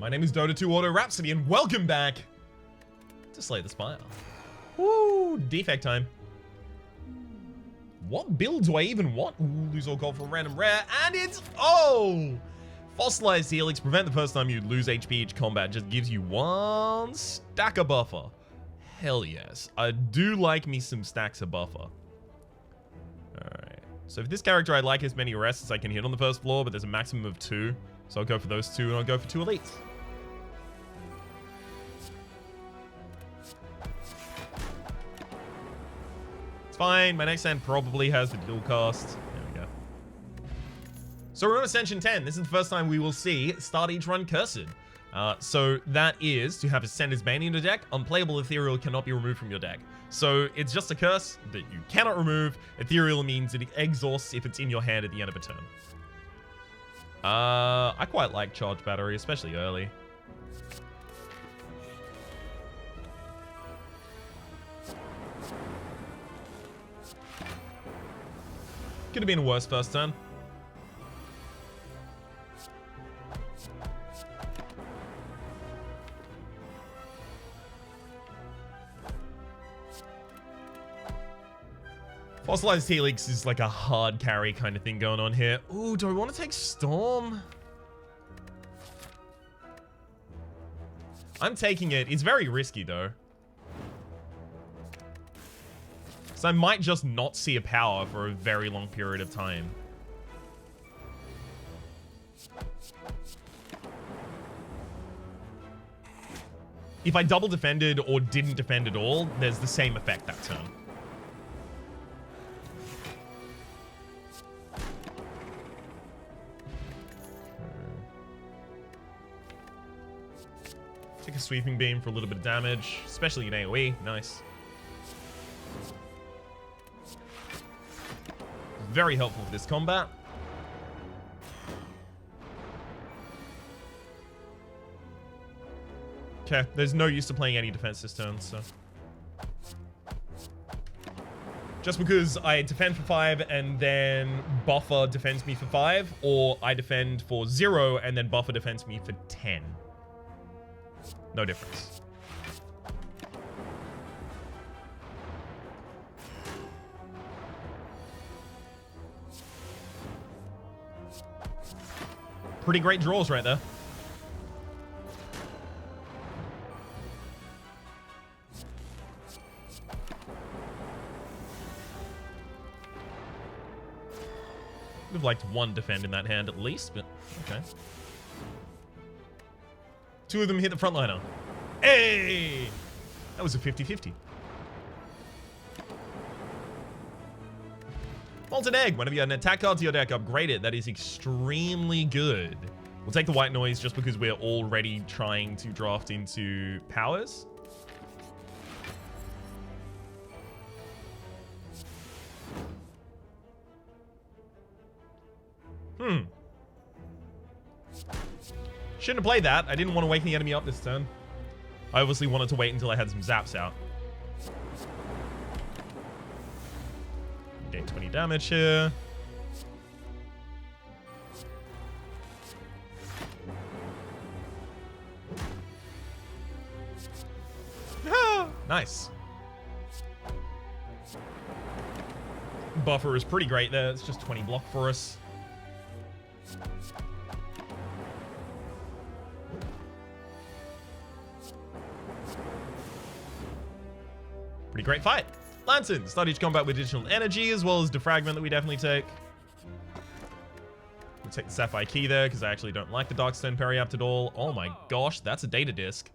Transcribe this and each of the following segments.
My name is Dota 2 Auto Rhapsody, and welcome back to Slay the Spire. Woo! Defect time. What build do I even want? Ooh, lose all gold for a random rare, and it's... Oh! Fossilized Helix. Prevent the first time you lose HP each combat. Just gives you one stack of buffer. Hell yes. I do like me some stacks of buffer. Alright. So for this character, I like as many arrests as I can hit on the first floor, but there's a maximum of 2. So I'll go for those 2, and I'll go for 2 elites. It's fine. My next hand probably has the dual cast. There we go. So we're on Ascension 10. This is the first time we will see start each run cursed. So that is to have Ascendant's Bane in your deck. Unplayable Ethereal cannot be removed from your deck. So it's just a curse that you cannot remove. Ethereal means it exhausts if it's in your hand at the end of a turn. I quite like Charge Battery, especially early. Could have been a worse first turn. Fossilized Helix is like a hard carry kind of thing going on here. Ooh, do I want to take Storm? I'm taking it. It's very risky though. So I might just not see a power for a very long period of time. If I double defended or didn't defend at all, there's the same effect that turn. Take a Sweeping Beam for a little bit of damage, especially in AoE. Nice. Very helpful for this combat. Okay, there's no use to playing any defense this turn, so. Just because I defend for 5 and then buffer defends me for 5, or I defend for 0 and then buffer defends me for 10. No difference. Pretty great draws right there. Would have liked one defend in that hand at least, but okay. 2 of them hit the frontliner. Hey! That was a 50-50. Molten Egg. Whenever you add an attack card to your deck, upgrade it. That is extremely good. We'll take the white noise just because we're already trying to draft into powers. Shouldn't have played that. I didn't want to wake the enemy up this turn. I obviously wanted to wait until I had some zaps out. Gain 20 damage here. Ah, nice. Buffer is pretty great there. It's just 20 block for us. Pretty great fight. Lantern. Start each combat with additional energy as well as defragment that we definitely take. We'll take the Sapphire Key there because I actually don't like the Darkstone Periapt at all. Oh my gosh, that's a data disc.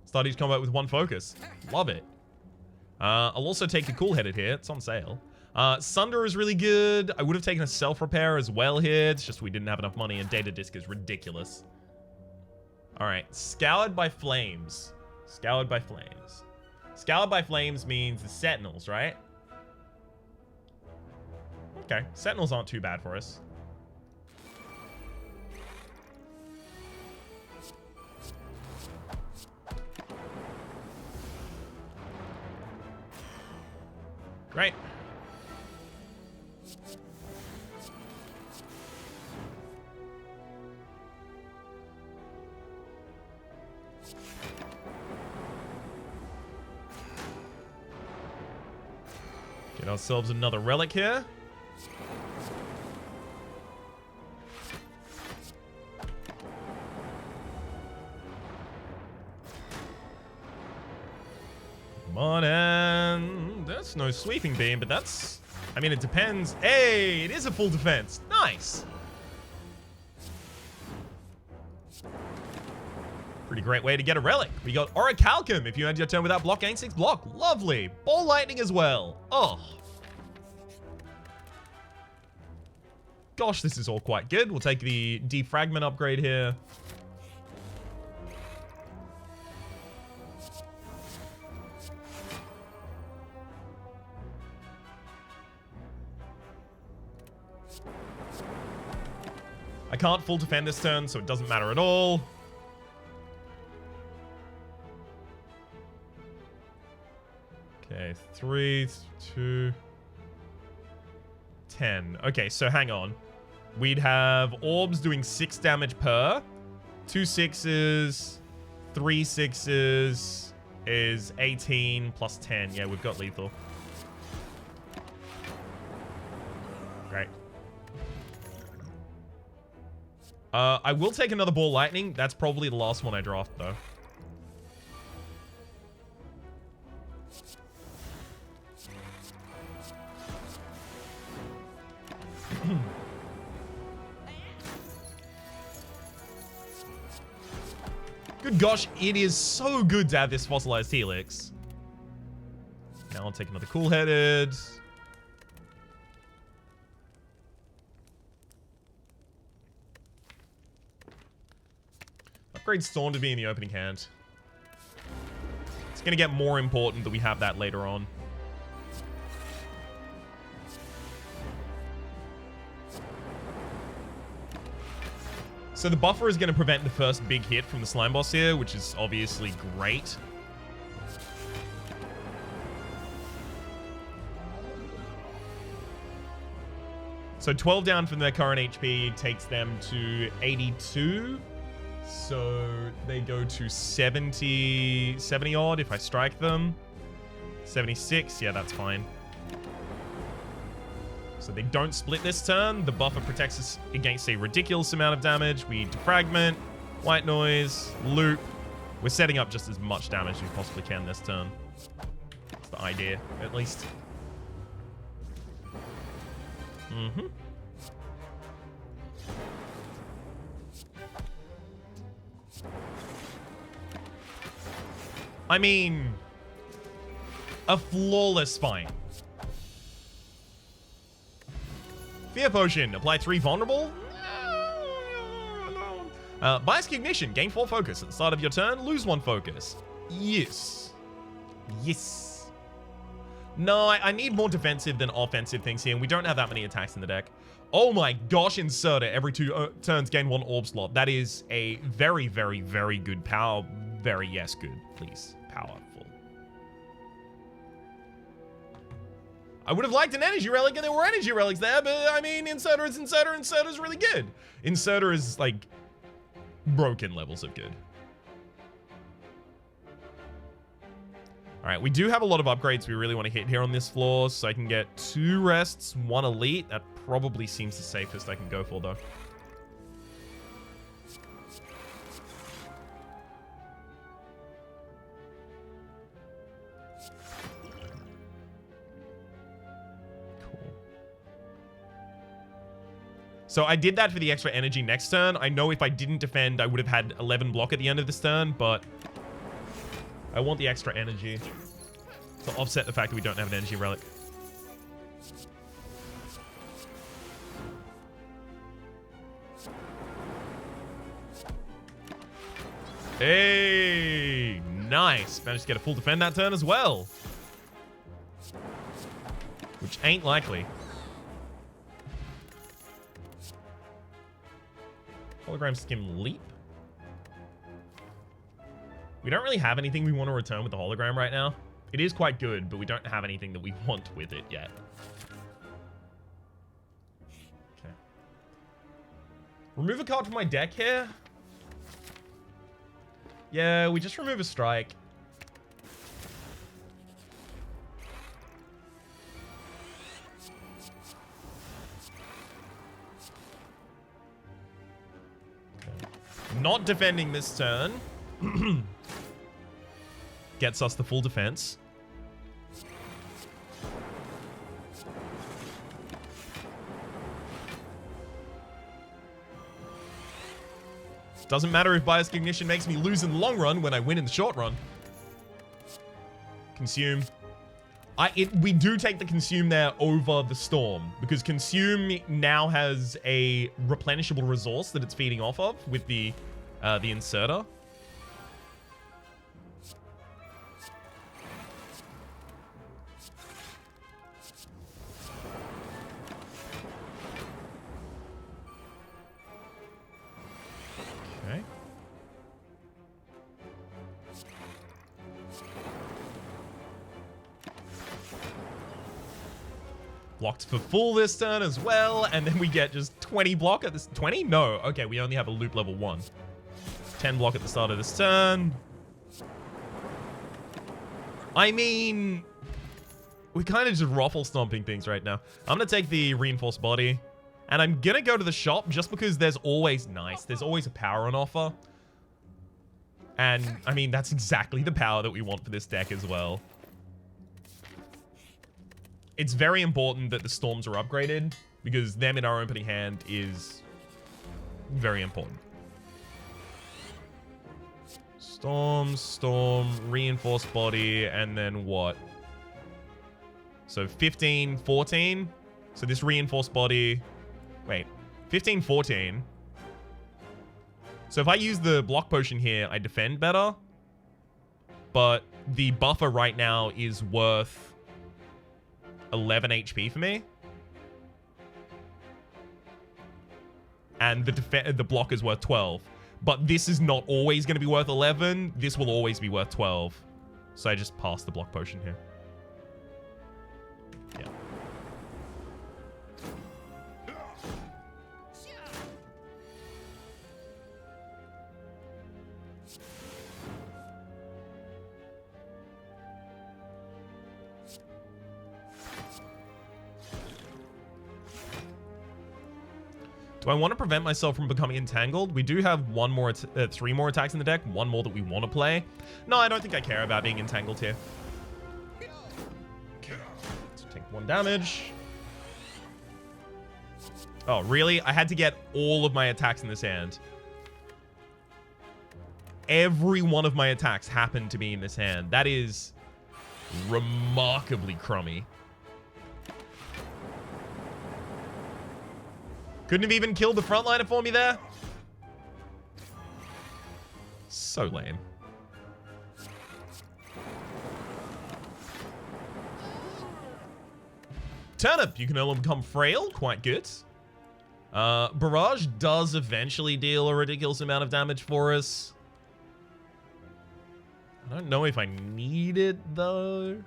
Start each combat with 1 focus. Love it. I'll also take the Cool Headed here. It's on sale. Sunder is really good. I would have taken a Self-Repair as well here. It's just we didn't have enough money and data disc is ridiculous. Alright, Scoured by Flames. Scoured by Flames. Scoured by Flames means the Sentinels, right? Okay, Sentinels aren't too bad for us. Great. Get ourselves another relic here. Come on, and that's no sweeping beam, but that's... I mean, it depends. Hey, it is a full defense. Nice. Pretty great way to get a relic. We got Orichalcum if you end your turn without block, gain 6 block. Lovely. Ball lightning as well. Oh. Gosh, this is all quite good. We'll take the defragment upgrade here. I can't full defend this turn, so it doesn't matter at all. Okay, 3, 2, 10. Okay, so hang on. We'd have orbs doing 6 damage per. 2 6s, 3 6s is 18 plus 10. Yeah, we've got lethal. Great. I will take another ball lightning. That's probably the last one I draft, though. Good gosh, it is so good to have this fossilized helix. Now I'll take another cool-headed. Upgrade Storm to be in the opening hand. It's going to get more important that we have that later on. So the buffer is going to prevent the first big hit from the slime boss here, which is obviously great. So 12 down from their current HP takes them to 82. So they go to 70 odd if I strike them. 76, yeah, that's fine. So they don't split this turn. The buffer protects us against a ridiculous amount of damage. We defragment, white noise, loop. We're setting up just as much damage as we possibly can this turn. That's the idea, at least. Mm-hmm. I mean, a flawless fight. Fear Potion. Apply 3 vulnerable. Bias Cognition. Gain 4 focus. At the start of your turn, lose 1 focus. Yes. Yes. No, I need more defensive than offensive things here, and we don't have that many attacks in the deck. Oh my gosh, Inserter. Every 2 turns, gain 1 orb slot. That is a very, very, very good power. Very, yes, good. Please. Powerful. I would have liked an energy relic, and there were energy relics there, but I mean, Inserter is Inserter. Inserter is really good. Inserter is like broken levels of good. All right, we do have a lot of upgrades we really want to hit here on this floor, so I can get 2 rests, 1 elite. That probably seems the safest I can go for, though. So I did that for the extra energy next turn. I know if I didn't defend, I would have had 11 block at the end of this turn, but I want the extra energy to offset the fact that we don't have an energy relic. Hey, nice. Managed to get a full defend that turn as well, which ain't likely. Hologram Skim Leap. We don't really have anything we want to return with the hologram right now. It is quite good, but we don't have anything that we want with it yet. Okay. Remove a card from my deck here. Yeah, we just remove a strike. Not defending this turn gets us the full defense. Doesn't matter if Bias Cognition makes me lose in the long run when I win in the short run. Consume. We do take the Consume there over the Storm, because Consume now has a replenishable resource that it's feeding off of with the inserter. Okay. Blocked for full this turn as well, and then we get just 20 block at this. 20? No. Okay, we only have a loop level 1. 10 block at the start of this turn. I mean, we're kind of just ruffle stomping things right now. I'm going to take the reinforced body, and I'm going to go to the shop just because there's always there's always a power on offer. And, I mean, that's exactly the power that we want for this deck as well. It's very important that the Storms are upgraded, because them in our opening hand is very important. Storm, reinforced body, and then what? So 15, 14. So this reinforced body... Wait, 15, 14. So if I use the block potion here, I defend better. But the buffer right now is worth 11 HP for me. And the block is worth 12. But this is not always going to be worth 11. This will always be worth 12. So I just pass the block potion here. Yeah. Do I want to prevent myself from becoming entangled? We do have 3 more attacks in the deck. 1 more that we want to play. No, I don't think I care about being entangled here. Okay. Let's take 1 damage. Oh, really? I had to get all of my attacks in this hand. Every one of my attacks happened to be in this hand. That is remarkably crummy. Couldn't have even killed the frontliner for me there. So lame. Turnip, you can no longer become frail. Quite good. Barrage does eventually deal a ridiculous amount of damage for us. I don't know if I need it, though.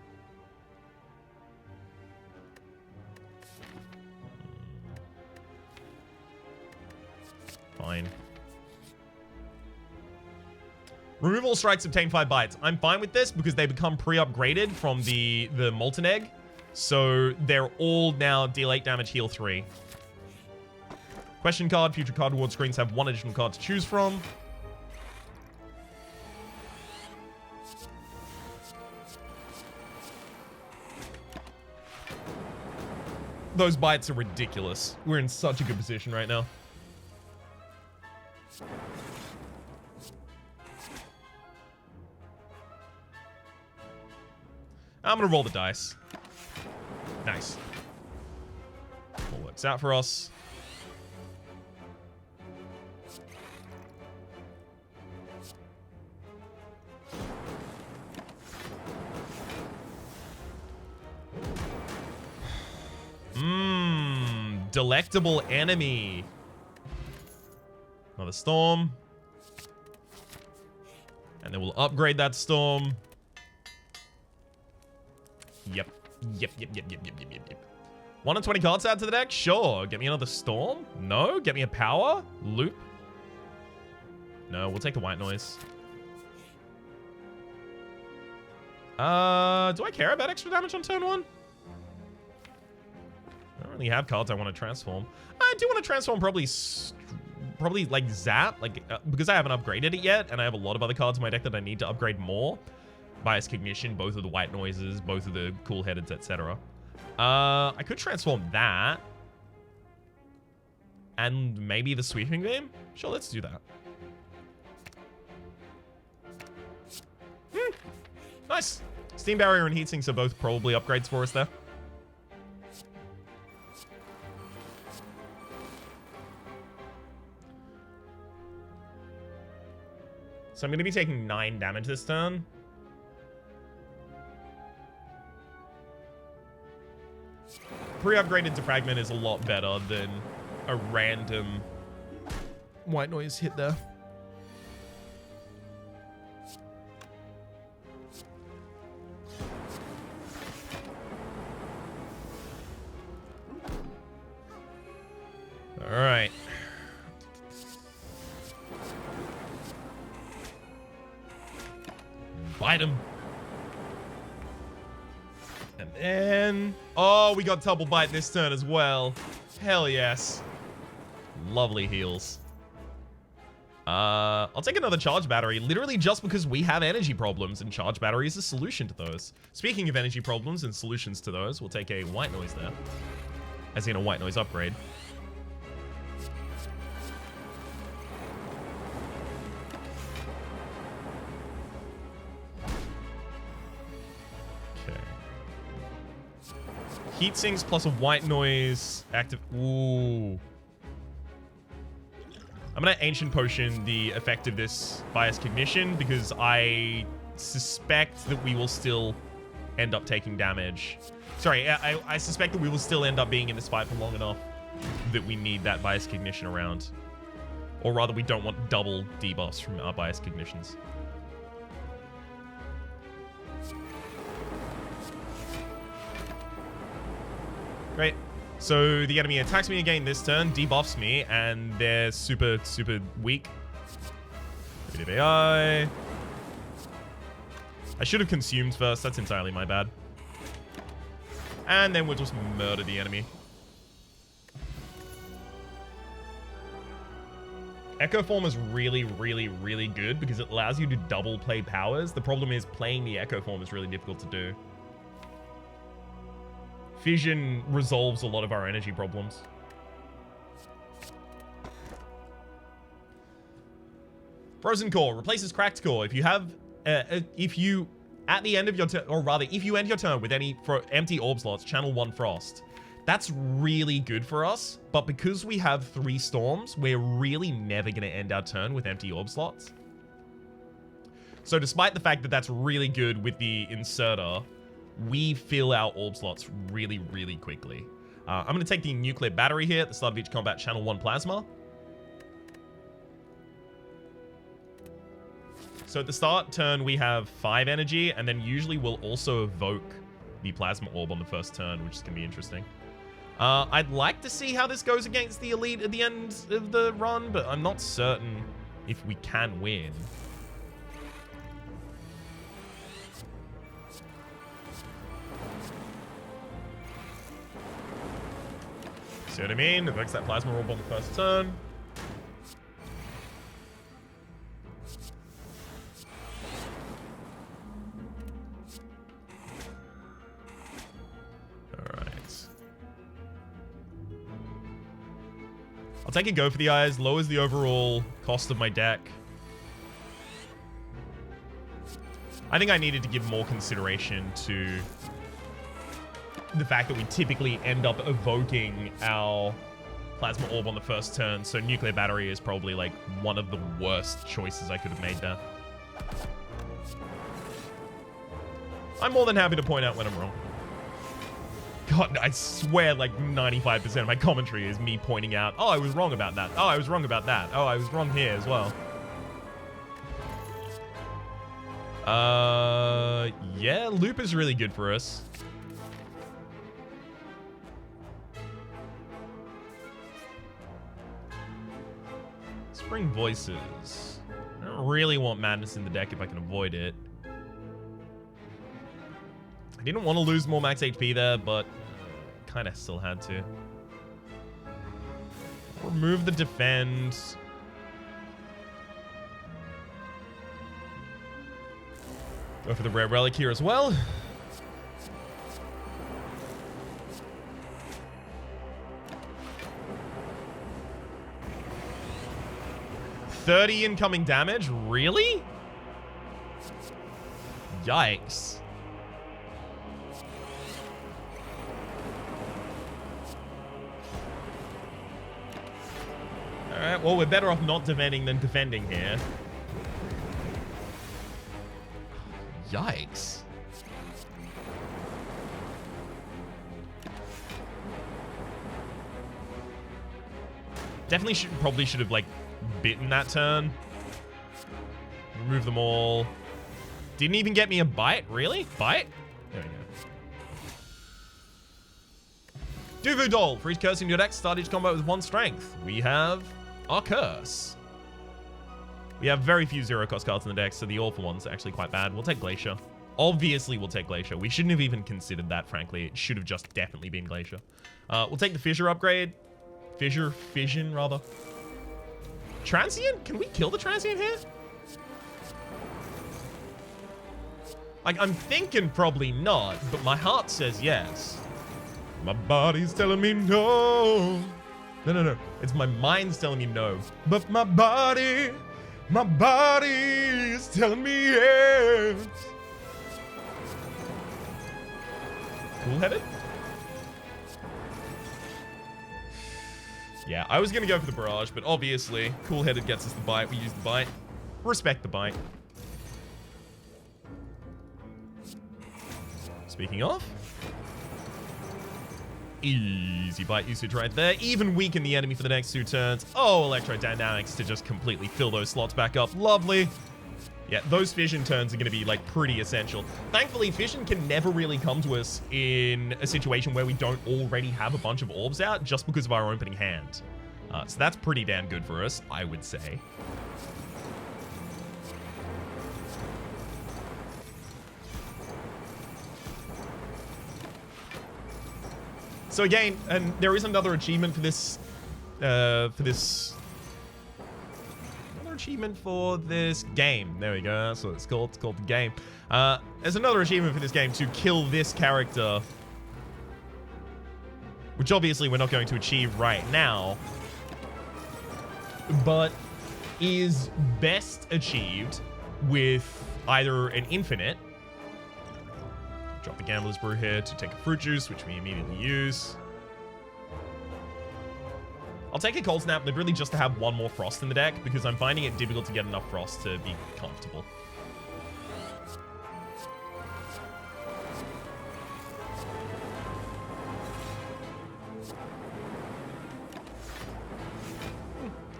Fine. Remove all strikes, obtain 5 bites. I'm fine with this because they become pre-upgraded from the Molten Egg. So they're all now deal 8 damage, heal 3. Question card. Future card reward screens have 1 additional card to choose from. Those bites are ridiculous. We're in such a good position right now. I'm gonna roll the dice. Nice. All works out for us. Delectable enemy. Another storm. And then we'll upgrade that storm. Yep. 1 in 20 cards add to the deck? Sure. Get me another storm? No. Get me a power? Loop? No, we'll take the white noise. Do I care about extra damage on turn 1? I don't really have cards I want to transform. I do want to transform probably like Zap, like because I haven't upgraded it yet, and I have a lot of other cards in my deck that I need to upgrade more. Bias Cognition, both of the White Noises, both of the Cool Headeds, etc. I could transform that. And maybe the Sweeping Beam? Sure, let's do that. Nice. Steam Barrier and Heat Sinks are both probably upgrades for us there. So I'm going to be taking 9 damage this turn. Pre-upgraded Defragment is a lot better than a random White Noise hit there. All right. Bite him. And then... Oh, we got double bite this turn as well. Hell yes. Lovely heals. I'll take another charge battery, literally just because we have energy problems, and charge battery is a solution to those. Speaking of energy problems and solutions to those, we'll take a White Noise there. As in a White Noise upgrade. Heat Sinks plus a White Noise active. Ooh. I'm going to Ancient Potion the effect of this Bias Cognition because I suspect that we will still end up taking damage. Sorry, I suspect that we will still end up being in this fight for long enough that we need that Bias Cognition around. Or rather, we don't want double debuffs from our Bias Cognitions. Great. So the enemy attacks me again this turn, debuffs me, and they're super, super weak. I should have consumed first. That's entirely my bad. And then we'll just murder the enemy. Echo Form is really, really, really good because it allows you to double play powers. The problem is playing the Echo Form is really difficult to do. Fission resolves a lot of our energy problems. Frozen Core replaces Cracked Core. If you have, at the end of your turn, or rather, if you end your turn with any empty orb slots, channel 1 Frost. That's really good for us, but because we have 3 Storms, we're really never going to end our turn with empty orb slots. So despite the fact that that's really good with the Inserter, we fill our orb slots really, really quickly. I'm going to take the Nuclear Battery here at the start of each combat, channel 1 Plasma. So at the start turn, we have 5 energy, and then usually we'll also evoke the Plasma Orb on the first turn, which is going to be interesting. I'd like to see how this goes against the Elite at the end of the run, but I'm not certain if we can win. See what I mean? Evokes that Plasma Orb on the first turn. Alright. I'll take a go for the eyes. Lowers the overall cost of my deck. I think I needed to give more consideration to the fact that we typically end up evoking our Plasma Orb on the first turn, so Nuclear Battery is probably like one of the worst choices I could have made there. I'm more than happy to point out when I'm wrong. God, I swear like 95% of my commentary is me pointing out, oh, I was wrong about that. Oh, I was wrong about that. Oh, I was wrong here as well. Yeah, Loop is really good for us. Spring Voices. I don't really want Madness in the deck if I can avoid it. Didn't want to lose more max HP there, but kind of still had to. Remove the defend. Go for the rare relic here as well. $30 incoming damage? Really? Yikes. Alright, well, we're better off not defending than defending here. Yikes. Definitely probably should have, like, bitten that turn. Remove them all. Didn't even get me a bite? Really? Bite? There we go. Duvu Doll. For each curse in your deck, start each combat with 1 strength. We have our curse. We have very few zero-cost cards in the deck, so the awful one's actually quite bad. We'll take Glacier. Obviously, we'll take Glacier. We shouldn't have even considered that, frankly. It should have just definitely been Glacier. We'll take the Fissure upgrade. Fission, rather. Transient? Can we kill the Transient here? Like, I'm thinking probably not, but my heart says yes. My body's telling me no. No. It's my mind's telling me no. But my body is telling me yes. Cool-headed? Yeah, I was going to go for the barrage, but obviously, cool-headed gets us the bite. We use the bite. Respect the bite. Speaking of, easy bite usage right there. Even weaken the enemy for the next 2 turns. Oh, electrodynamics to just completely fill those slots back up. Lovely. Yeah, those fission turns are going to be, like, pretty essential. Thankfully, fission can never really come to us in a situation where we don't already have a bunch of orbs out just because of our opening hand. So that's pretty damn good for us, I would say. So again, and there is another achievement for this, another achievement for this game. There we go, that's what it's called. It's called the game. There's another achievement for this game to kill this character, which obviously we're not going to achieve right now, but is best achieved with either an infinite. Drop the Gambler's Brew here to take a fruit juice, which we immediately use. I'll take a Cold Snap, but really just to have 1 more Frost in the deck, because I'm finding it difficult to get enough Frost to be comfortable.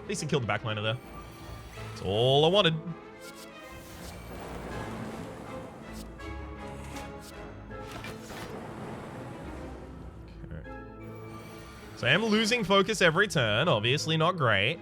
At least I killed the backliner there. That's all I wanted. So I am losing focus every turn. Obviously not great.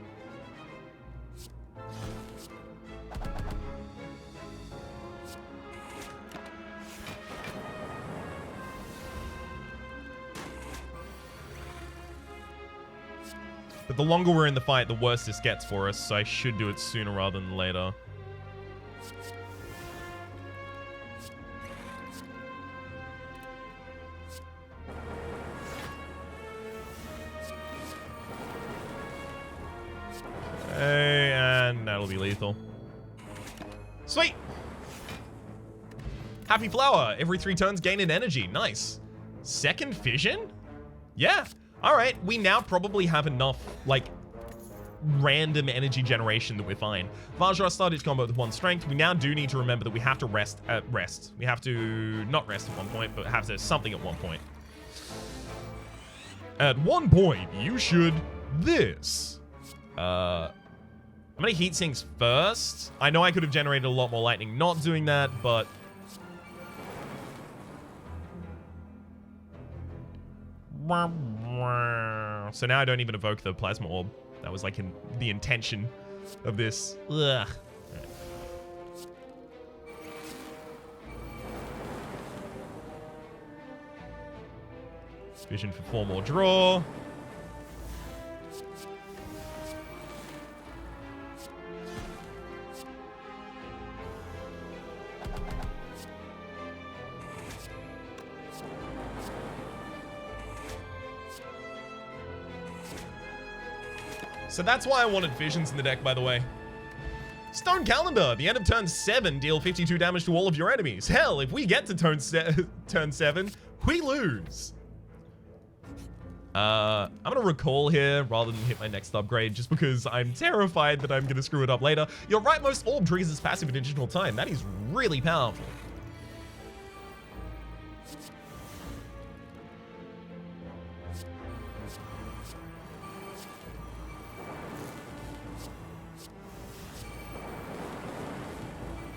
But the longer we're in the fight, the worse this gets for us. So I should do it sooner rather than later. And that'll be lethal. Sweet! Happy Flower. Every 3 turns, gain an energy. Nice. Second fission? Yeah. Alright, we now probably have enough, like, random energy generation that we're fine. Vajra started each combo with 1 strength. We now do need to remember that we have to rest. We have to not rest at 1 point, but have to something at 1 point. At 1 point, you should this. I'm gonna heat sinks first. I know I could have generated a lot more lightning not doing that, but so now I don't even evoke the plasma orb. That was like the intention of this. Ugh. Right. Vision for 4 more draw. So that's why I wanted Visions in the deck, by the way. Stone Calendar. The end of turn 7, deal 52 damage to all of your enemies. Hell, if we get to turn 7, we lose. I'm going to recall here rather than hit my next upgrade just because I'm terrified that I'm going to screw it up later. Your rightmost orb triggers its passive additional time. That is really powerful.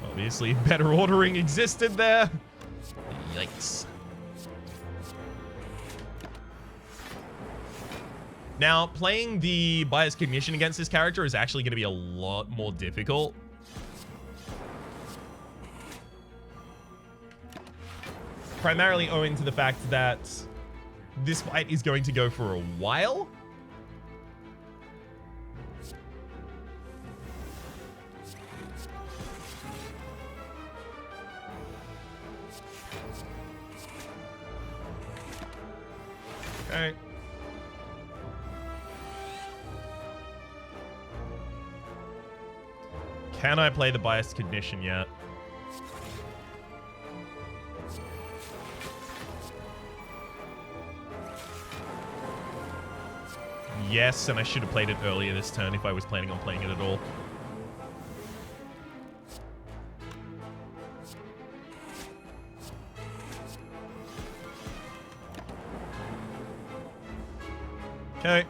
Obviously, better ordering existed there. Yikes. Now, playing the Biased Cognition against this character is actually going to be a lot more difficult. Primarily owing to the fact that this fight is going to go for a while. Okay. Can I play the Biased Cognition yet? Yes, and I should have played it earlier this turn if I was planning on playing it at all. Okay.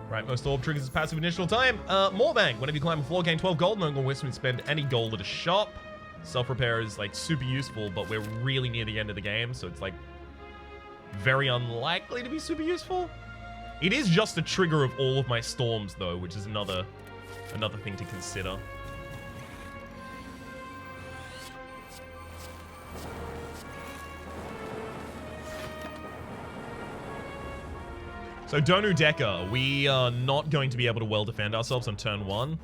Right, most orb triggers its passive initial time. Moorbang. Whenever you climb a floor, gain 12 gold. No one wishes to spend any gold at a shop. Self-repair is like super useful, but we're really near the end of the game, so it's like very unlikely to be super useful. It is just a trigger of all of my storms though, which is another thing to consider. So Donu Decker, we are not going to be able to well defend ourselves on turn 1.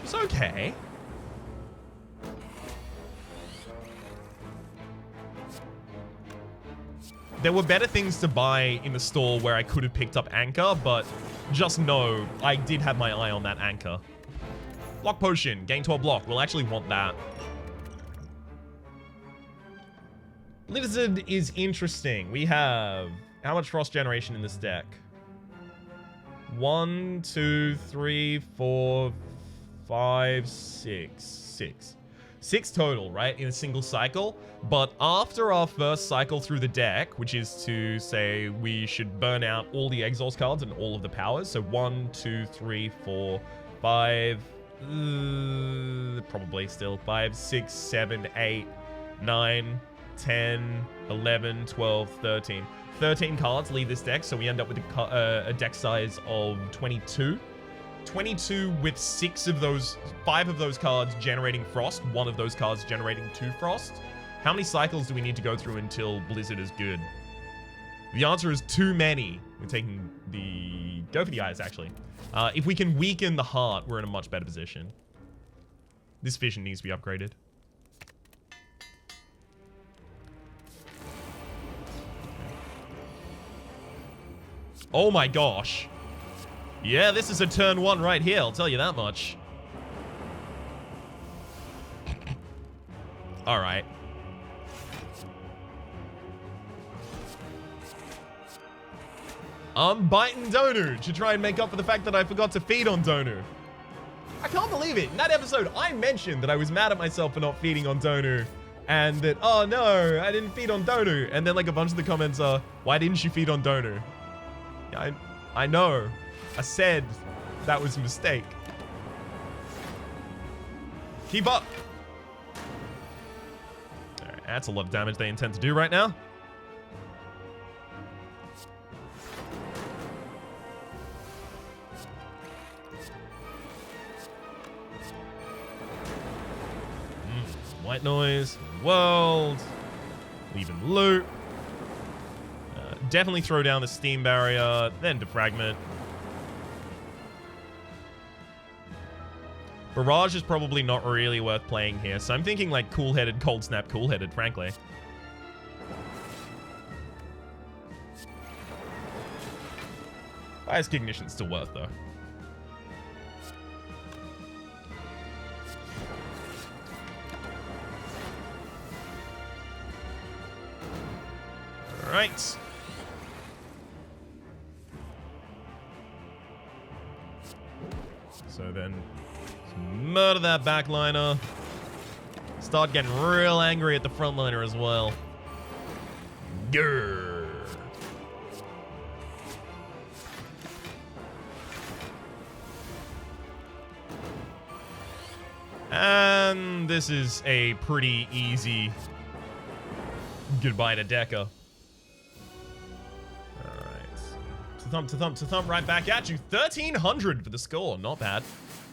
It's okay. There were better things to buy in the store where I could have picked up Anchor, but just know I did have my eye on that Anchor. Block Potion, gain 12 block. We'll actually want that. Lizard is interesting. We have how much Frost Generation in this deck? 1, 2, 3, 4, 5, 6. 6 total, right? In a single cycle. But after our first cycle through the deck, which is to say we should burn out all the Exhaust cards and all of the powers. So 1, 2, 3, 4, 5. Probably still 5, 6, 7, 8, 9. 10, 11, 12, 13. 13 cards leave this deck, so we end up with a deck size of 22. 22 with 5 of those cards generating Frost, 1 of those cards generating 2 Frost. How many cycles do we need to go through until Blizzard is good? The answer is too many. We're taking the... Go for the eyes, actually. If we can weaken the heart, we're in a much better position. This vision needs to be upgraded. Oh my gosh. Yeah, this is a turn 1 right here, I'll tell you that much. Alright. I'm biting Donu to try and make up for the fact that I forgot to feed on Donu. I can't believe it. In that episode, I mentioned that I was mad at myself for not feeding on Donu. And that, oh no, I didn't feed on Donu. And then like a bunch of the comments are, why didn't you feed on Donu? I know. I said that was a mistake. Keep up. Alright, that's a lot of damage they intend to do right now. White noise. World. Leaving loot. Definitely throw down the steam barrier. Then defragment. Barrage is probably not really worth playing here. So I'm thinking like cool-headed, cold snap, cool-headed, frankly. Bias Ignition's still worth, though. Alright. So then, murder that backliner. Start getting real angry at the frontliner as well. Grrr. And this is a pretty easy goodbye to Decker. Alright. To thump, right back at you. 1,300 for the score. Not bad.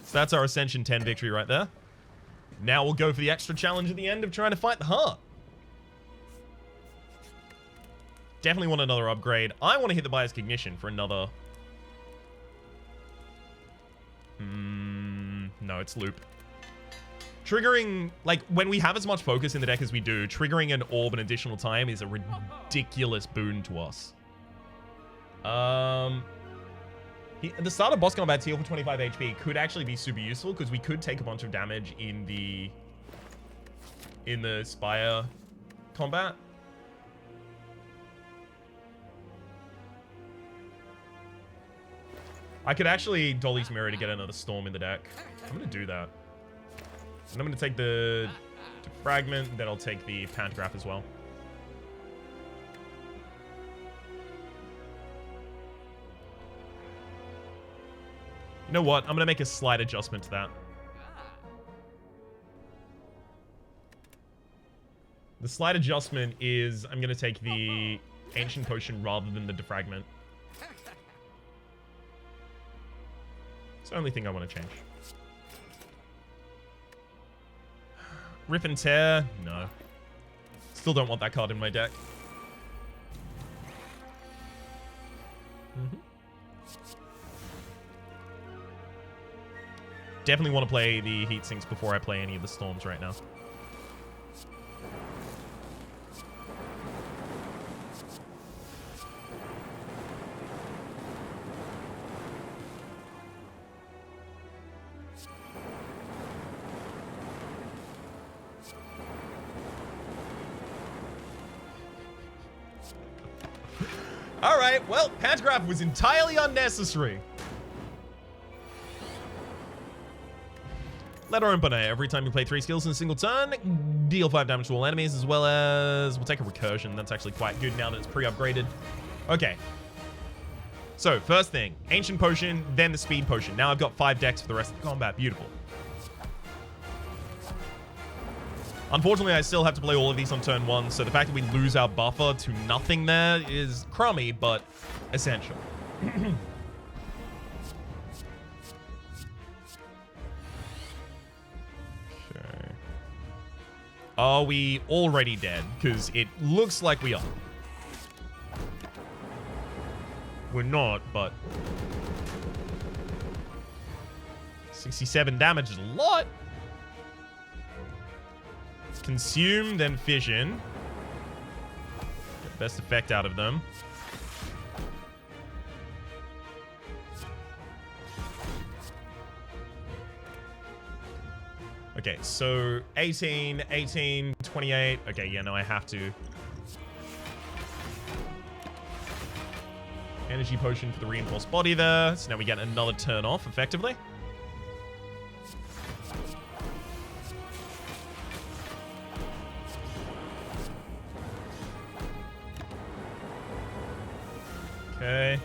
So that's our Ascension 10 victory right there. Now we'll go for the extra challenge at the end of trying to fight the heart. Definitely want another upgrade. I want to hit the Bias Ignition for another... no, it's loop. Triggering, like, when we have as much focus in the deck as we do, triggering an orb an additional time is a ridiculous boon to us. At the start of boss combat, heal for 25 HP could actually be super useful because we could take a bunch of damage in the Spire combat. I could actually Dolly's Mirror to get another Storm in the deck. I'm going to do that. And I'm going to take the Fragment, then I'll take the Pantograph as well. You know what? I'm going to make a slight adjustment to that. The slight adjustment is I'm going to take the Ancient Potion rather than the Defragment. It's the only thing I want to change. Rip and Tear? No. Still don't want that card in my deck. Definitely want to play the Heat Sinks before I play any of the Storms right now. Alright, well, Pantograph was entirely unnecessary. Let our Bonnet. Every time you play 3 skills in a single turn, deal 5 damage to all enemies, as well as... We'll take a Recursion. That's actually quite good now that it's pre-upgraded. Okay. So, first thing. Ancient Potion, then the Speed Potion. Now I've got 5 decks for the rest of the combat. Beautiful. Unfortunately, I still have to play all of these on turn 1, so the fact that we lose our buffer to nothing there is crummy, but essential. Okay. Are we already dead? Because it looks like we are. We're not, but... 67 damage is a lot. Consume, then Fission. Get the best effect out of them. Okay, so 18, 18, 28. Okay, yeah, no, I have to. Energy Potion for the Reinforced Body there. So now we get another turn off, effectively. Okay.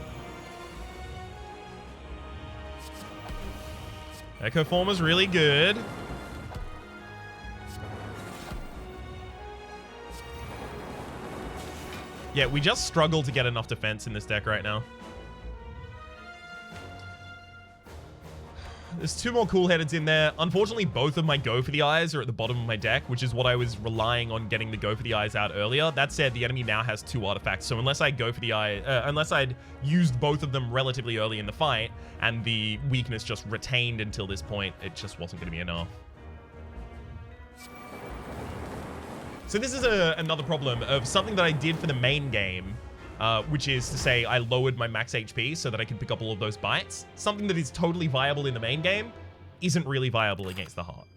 Echo Former's really good. Yeah, we just struggle to get enough defense in this deck right now. There's 2 more cool headeds in there. Unfortunately, both of my go for the eyes are at the bottom of my deck, which is what I was relying on getting the go for the eyes out earlier. That said, the enemy now has 2 artifacts, so unless I go for the eye, unless I'd used both of them relatively early in the fight, and the weakness just retained until this point, it just wasn't going to be enough. So this is another problem of something that I did for the main game, which is to say I lowered my max HP so that I can pick up all of those bites. Something that is totally viable in the main game isn't really viable against the heart.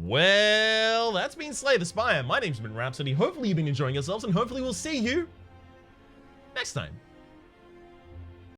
Well, that's been Slay the Spire. My name's been Rhapsody. Hopefully you've been enjoying yourselves, and hopefully we'll see you next time.